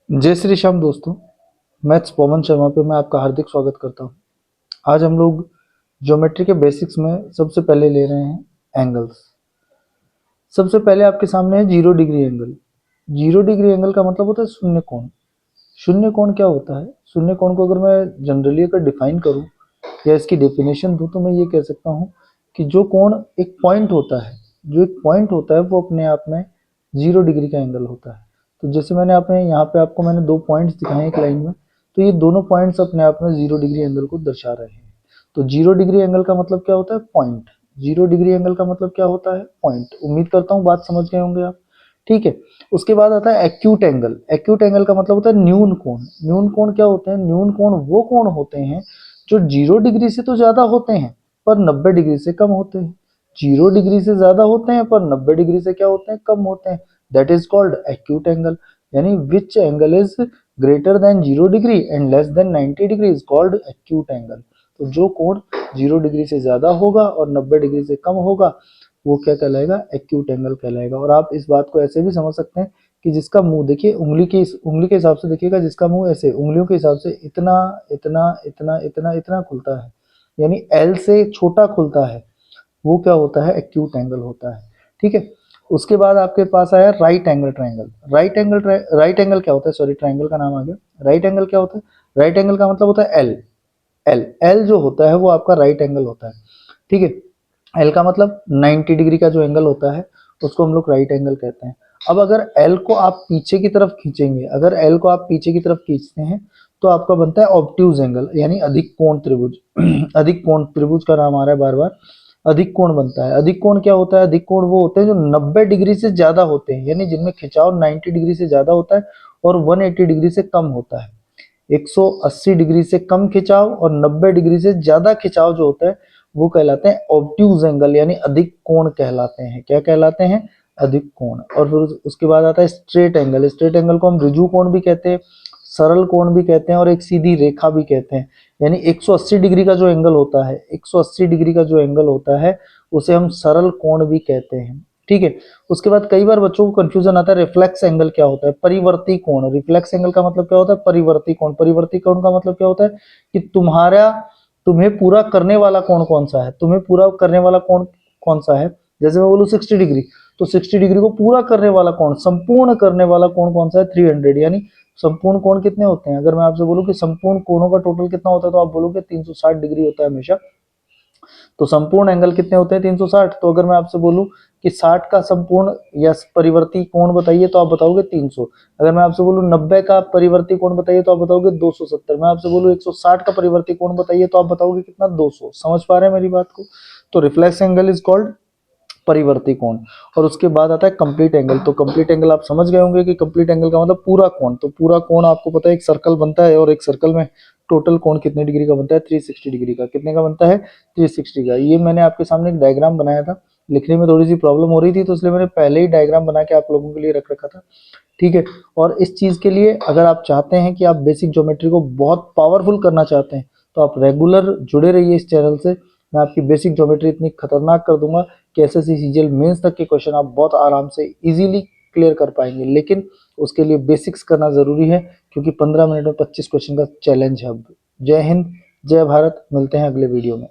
जय श्री श्याम दोस्तों। मैथ्स पवन शर्मा पे मैं आपका हार्दिक स्वागत करता हूँ। आज हम लोग ज्योमेट्री के बेसिक्स में सबसे पहले ले रहे हैं एंगल्स। सबसे पहले आपके सामने है 0 डिग्री एंगल। 0 डिग्री एंगल का मतलब होता है शून्य कोण। शून्य कोण क्या होता है? शून्य कोण को अगर मैं जनरली अगर डिफाइन करूँ या इसकी डेफिनेशन दूँ तो मैं ये कह सकता हूँ कि जो कोण एक पॉइंट होता है, जो एक पॉइंट होता है वो अपने आप में 0 डिग्री का एंगल होता है। तो जैसे मैंने आपने यहाँ पे आपको मैंने दो पॉइंट्स दिखाए एक लाइन में, तो ये दोनों पॉइंट्स अपने आप में 0 डिग्री एंगल को दर्शा रहे हैं। तो 0 डिग्री एंगल का मतलब क्या होता है? पॉइंट। 0 डिग्री एंगल का मतलब क्या होता है? पॉइंट। उम्मीद करता हूँ बात समझ गए होंगे आप। ठीक है। उसके बाद आता है एक्यूट एंगल। एक्यूट एंगल का मतलब होता है न्यून कोण। न्यून कोण क्या होते हैं? न्यून कोण वो कोण होते हैं जो 0 डिग्री से तो ज्यादा होते हैं पर 90 डिग्री से कम होते हैं। 0 डिग्री से ज्यादा होते हैं पर 90 डिग्री से क्या होते हैं? कम होते हैं। That is called acute angle. यानी which angle is greater than 0 degree and less than 90 degree is called acute angle. तो जो कोण 0 डिग्री से ज्यादा होगा और 90 डिग्री से कम होगा वो क्या कहलाएगा? एक्यूट एंगल कहलाएगा। और आप इस बात को ऐसे भी समझ सकते हैं कि जिसका मुंह देखिए उंगली के हिसाब से देखिएगा, जिसका मुंह ऐसे उंगलियों के हिसाब से इतना इतना इतना इतना इतना खुलता है, यानी एल से छोटा खुलता है, वो क्या होता है? एक्यूट एंगल होता है। ठीक है। उसके बाद आपके पास आया right angle triangle. Right angle क्या होता है? सॉरी, ट्रायंगल का नाम आ गया। राइट एंगल क्या होता है? राइट एंगल का मतलब होता है एल। एल एल जो होता है वो आपका राइट एंगल होता है। ठीक है। एल का मतलब 90 डिग्री का जो एंगल होता है उसको हम लोग राइट एंगल कहते हैं। अब अगर एल को आप पीछे की तरफ खींचेंगे, अगर एल को आप पीछे की तरफ खींचते हैं तो आपका बनता है ऑब्ट्यूज एंगल, यानी अधिक कोण त्रिभुज। अधिक कोण त्रिभुज का नाम आ रहा है बार बार। अधिक कोण बनता है। अधिक कोण क्या होता है? अधिक कोण वो होते हैं जो 90 डिग्री से ज्यादा होते हैं, यानी जिनमें खिंचाव 90 डिग्री से ज्यादा होता है और 180 डिग्री से कम होता है। 180 डिग्री से कम खिंचाव और 90 डिग्री से ज्यादा खिंचाव जो होता है वो कहलाते हैं ऑब्ट्यूज एंगल, यानी अधिक कोण कहलाते हैं। क्या कहलाते हैं? अधिक कोण। और फिर उसके बाद आता है स्ट्रेट एंगल। स्ट्रेट एंगल को हम ऋजु कोण भी कहते हैं, सरल कोण भी कहते हैं और एक सीधी रेखा भी कहते हैं। यानी 180 डिग्री का जो एंगल होता है, 180 डिग्री का जो एंगल होता है उसे हम सरल कोण भी कहते हैं। ठीक है। उसके बाद कई बार बच्चों को कंफ्यूजन आता है रिफ्लेक्स एंगल क्या होता है, परिवर्ती कोण। रिफ्लेक्स एंगल का मतलब क्या होता है? परिवर्ती कोण। परिवर्ती कोण का मतलब क्या होता है कि तुम्हें पूरा करने वाला कोण कौन सा है, तुम्हें पूरा करने वाला कोण कौन सा है। जैसे मैं बोलूं 60 डिग्री, तो 60 डिग्री को पूरा करने वाला कोण, संपूर्ण करने वाला कोण कौन सा है? 300। यानी संपूर्ण कोण कितने होते हैं? अगर मैं आपसे बोलूं कि संपूर्ण कोणों का टोटल कितना होता है तो आप बोलोगे 360 डिग्री होता है हमेशा। तो संपूर्ण एंगल कितने होते हैं? 360। तो अगर मैं आपसे बोलूं कि 60 का संपूर्ण या परिवर्ती कोण बताइए तो आप बताओगे 300। अगर मैं आपसे बोलूं 90 का परिवर्ती कोण बताइए तो आप बताओगे 270। मैं आपसे बोलूं 160 का परिवर्ती कोण बताइए तो आप बताओगे कितना? 200। समझ पा रहे हैं मेरी बात को? तो रिफ्लेक्स एंगल इज कॉल्ड परिवर्ती कोण। और उसके बाद आता है कंप्लीट एंगल। तो कंप्लीट एंगल आप समझ गए होंगे कि कंप्लीट एंगल का मतलब पूरा कोण। तो पूरा कोण आपको पता है एक सर्कल बनता है और एक सर्कल में टोटल कोण कितने डिग्री का बनता है? 360 डिग्री का। कितने का बनता है? 360 का। ये मैंने आपके सामने एक डायग्राम बनाया था, लिखने में थोड़ी सी प्रॉब्लम हो रही थी तो इसलिए मैंने पहले ही डायग्राम बना के आप लोगों के लिए रख रखा था। ठीक है। और इस चीज के लिए अगर आप चाहते हैं कि आप बेसिक ज्योमेट्री को बहुत पावरफुल करना चाहते हैं तो आप रेगुलर जुड़े रहिए इस चैनल से। मैं आपकी बेसिक ज्योमेट्री इतनी खतरनाक कर दूंगा कि एसएससी सीजीएल मेंस तक के क्वेश्चन आप बहुत आराम से इजीली क्लियर कर पाएंगे। लेकिन उसके लिए बेसिक्स करना जरूरी है क्योंकि 15 मिनट में 25 क्वेश्चन का चैलेंज है अब। जय हिंद, जय भारत। मिलते हैं अगले वीडियो में।